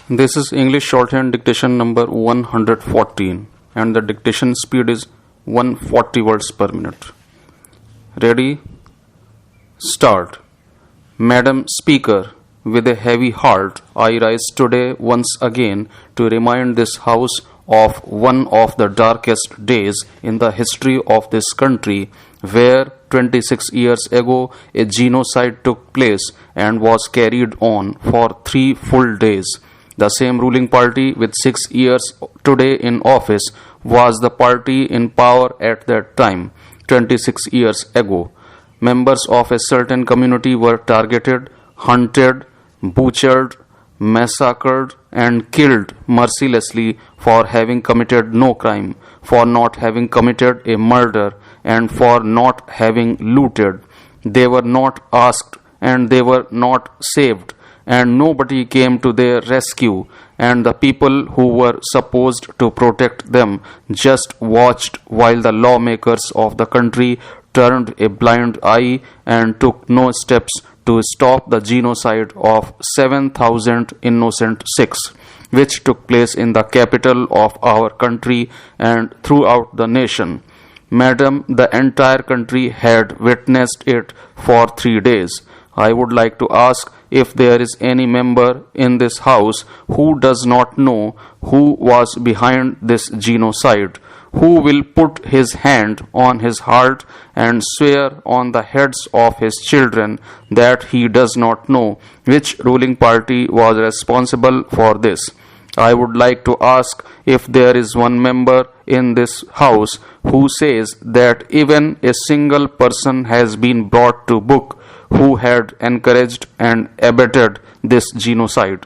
This is English shorthand dictation number 114 and the dictation speed is 140 words per minute. Ready? Start. Madam Speaker, with a heavy heart, I rise today once again to remind this House of one of the darkest days in the history of this country, where 26 years ago a genocide took place and was carried on for 3 full days. The same ruling party with 6 years today in office was the party in power at that time, 26 years ago. Members of a certain community were targeted, hunted, butchered, massacred, and killed mercilessly for having committed no crime, for not having committed a murder, and for not having looted. They were not asked and they were not saved, and nobody came to their rescue, and the people who were supposed to protect them just watched while the lawmakers of the country turned a blind eye and took no steps to stop the genocide of 7,000 innocent Sikhs, which took place in the capital of our country and throughout the nation. Madam, the entire country had witnessed it for 3 days. I would like to ask if there is any member in this House who does not know who was behind this genocide, who will put his hand on his heart and swear on the heads of his children that he does not know which ruling party was responsible for this. I would like to ask if there is one member in this House who says that even a single person has been brought to book who had encouraged and abetted this genocide.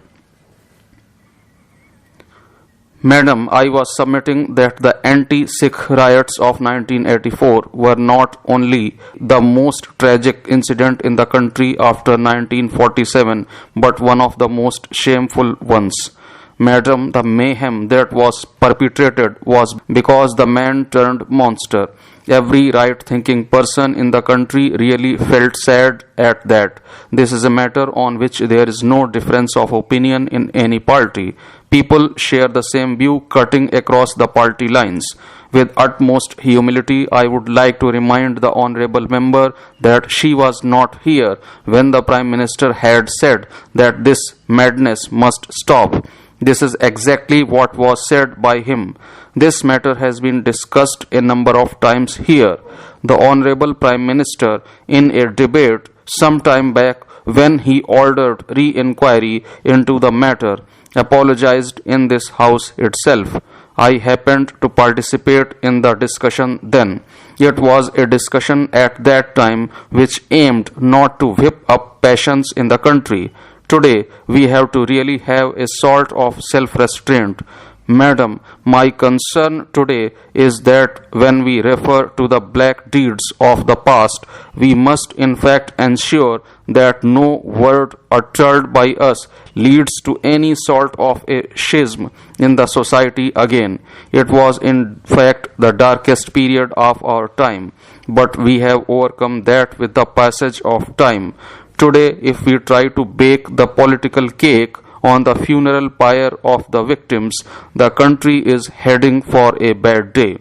Madam, I was submitting that the anti-Sikh riots of 1984 were not only the most tragic incident in the country after 1947, but one of the most shameful ones. Madam, the mayhem that was perpetrated was because the man turned monster. Every right-thinking person in the country really felt sad at that. This is a matter on which there is no difference of opinion in any party. People share the same view cutting across the party lines. With utmost humility, I would like to remind the honorable member that she was not here when the Prime Minister had said that this madness must stop. This is exactly what was said by him. This matter has been discussed a number of times here. The Honorable Prime Minister, in a debate some time back when he ordered re-inquiry into the matter, apologized in this House itself. I happened to participate in the discussion then. It was a discussion at that time which aimed not to whip up passions in the country. Today, we have to really have a sort of self-restraint. Madam, my concern today is that when we refer to the black deeds of the past, we must in fact ensure that no word uttered by us leads to any sort of a schism in the society again. It was in fact the darkest period of our time, but we have overcome that with the passage of time. Today, if we try to bake the political cake on the funeral pyre of the victims, the country is heading for a bad day.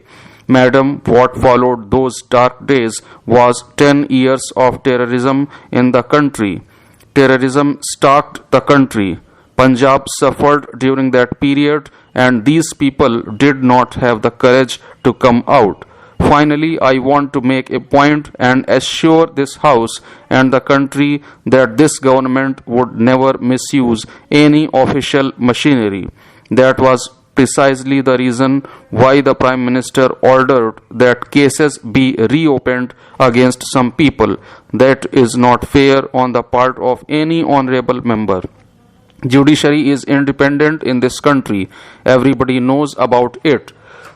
Madam, what followed those dark days was 10 years of terrorism in the country. Terrorism stalked the country. Punjab suffered during that period, and these people did not have the courage to come out. Finally, I want to make a point and assure this House and the country that this government would never misuse any official machinery. That was precisely the reason why the Prime Minister ordered that cases be reopened against some people. That is not fair on the part of any honorable member. Judiciary is independent in this country. Everybody knows about it.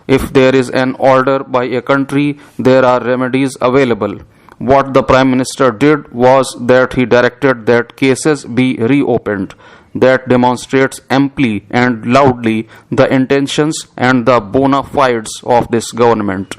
If there is an order by a country, there are remedies available. What the Prime Minister did was that he directed that cases be reopened. That demonstrates amply and loudly the intentions and the bona fides of this government.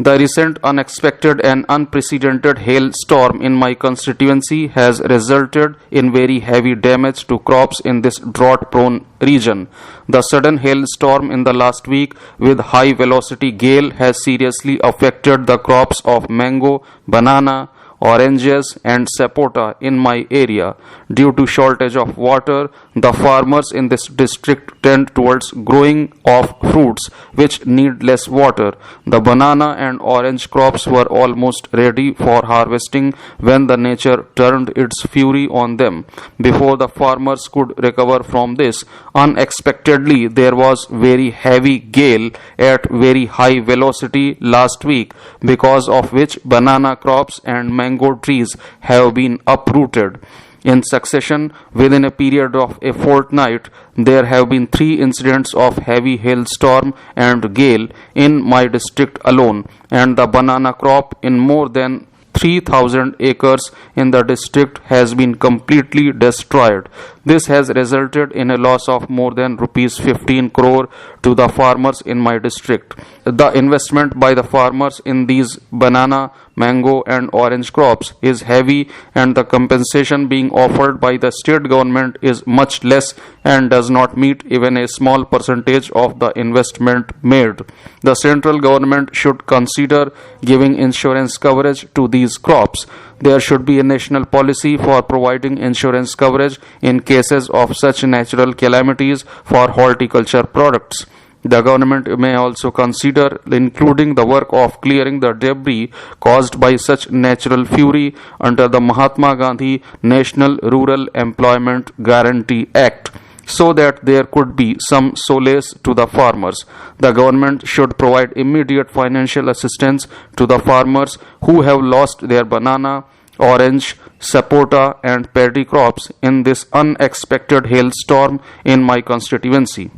The recent unexpected and unprecedented hailstorm in my constituency has resulted in very heavy damage to crops in this drought-prone region. The sudden hailstorm in the last week with high velocity gale has seriously affected the crops of mango, banana, oranges and sapota in my area. Due to shortage of water, the farmers in this district tend towards growing of fruits which need less water. The banana and orange crops were almost ready for harvesting when the nature turned its fury on them. Before the farmers could recover from this, unexpectedly there was very heavy gale at very high velocity last week, because of which banana crops and mango trees have been uprooted. In succession, within a period of a fortnight, there have been 3 incidents of heavy hailstorm and gale in my district alone, and the banana crop in more than 3,000 acres in the district has been completely destroyed. This has resulted in a loss of more than rupees 15 crore to the farmers in my district. The investment by the farmers in these banana, mango and orange crops is heavy, and the compensation being offered by the state government is much less and does not meet even a small percentage of the investment made. The central government should consider giving insurance coverage to these crops. There should be a national policy for providing insurance coverage in cases of such natural calamities for horticulture products. The government may also consider including the work of clearing the debris caused by such natural fury under the Mahatma Gandhi National Rural Employment Guarantee Act, so that there could be some solace to the farmers. The government should provide immediate financial assistance to the farmers who have lost their banana, orange, sapota and paddy crops in this unexpected hailstorm in my constituency.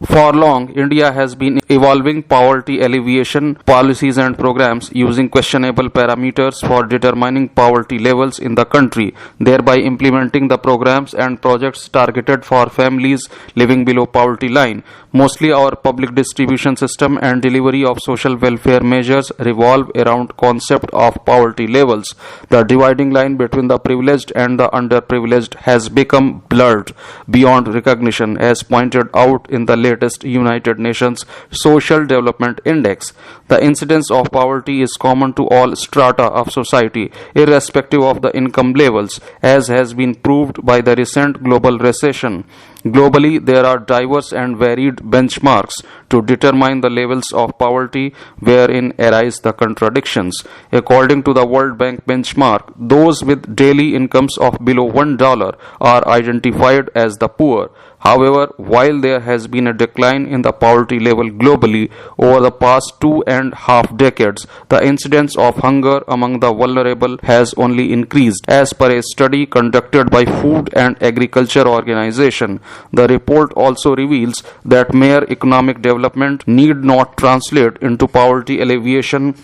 For long, India has been evolving poverty alleviation policies and programs using questionable parameters for determining poverty levels in the country, thereby implementing the programs and projects targeted for families living below poverty line. Mostly our public distribution system and delivery of social welfare measures revolve around concept of poverty levels. The dividing line between the privileged and the underprivileged has become blurred beyond recognition, as pointed out in the latest United Nations Social Development Index. The incidence of poverty is common to all strata of society, irrespective of the income levels, as has been proved by the recent global recession. Globally, there are diverse and varied benchmarks to determine the levels of poverty wherein arise the contradictions. According to the World Bank benchmark, those with daily incomes of below $1 are identified as the poor. However, while there has been a decline in the poverty level globally over the past 2.5 decades, the incidence of hunger among the vulnerable has only increased, as per a study conducted by Food and Agriculture Organization. The report also reveals that mere economic development need not translate into poverty alleviation.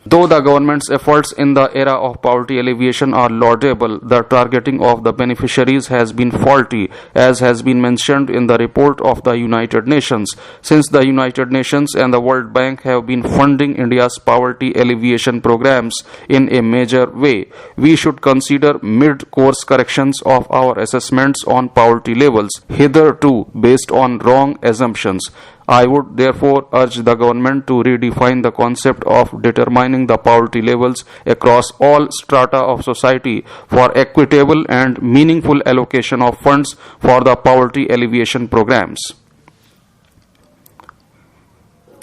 Though the government's efforts in the era of poverty alleviation are laudable, the targeting of the beneficiaries has been faulty, as has been mentioned in the report of the United Nations. Since the United Nations and the World Bank have been funding India's poverty alleviation programs in a major way, we should consider mid-course corrections of our assessments on poverty levels, hitherto based on wrong assumptions. I would therefore urge the government to redefine the concept of determining the poverty levels across all strata of society for equitable and meaningful allocation of funds for the poverty alleviation programs.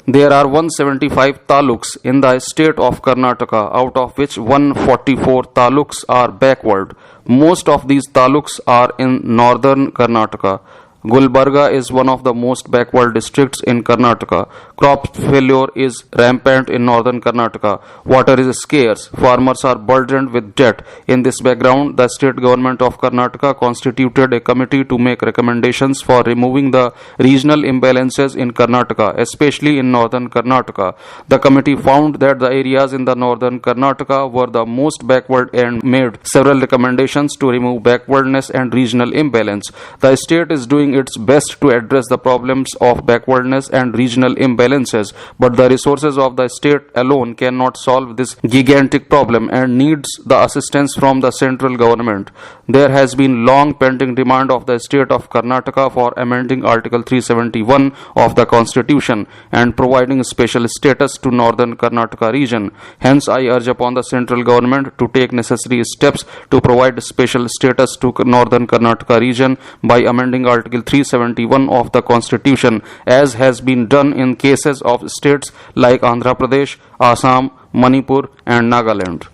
There are 175 taluks in the state of Karnataka, out of which 144 taluks are backward. Most of these taluks are in northern Karnataka. Gulbarga is one of the most backward districts in Karnataka. Crop failure is rampant in northern Karnataka. Water is scarce. Farmers are burdened with debt. In this background, the state government of Karnataka constituted a committee to make recommendations for removing the regional imbalances in Karnataka, especially in northern Karnataka. The committee found that the areas in the northern Karnataka were the most backward and made several recommendations to remove backwardness and regional imbalance. The state is doing doing its best to address the problems of backwardness and regional imbalances, but the resources of the state alone cannot solve this gigantic problem and needs the assistance from the central government. There has been long pending demand of the state of Karnataka for amending Article 371 of the Constitution and providing special status to Northern Karnataka region. Hence, I urge upon the central government to take necessary steps to provide special status to Northern Karnataka region by amending Article 371 of the Constitution, as has been done in cases of states like Andhra Pradesh, Assam, Manipur and Nagaland.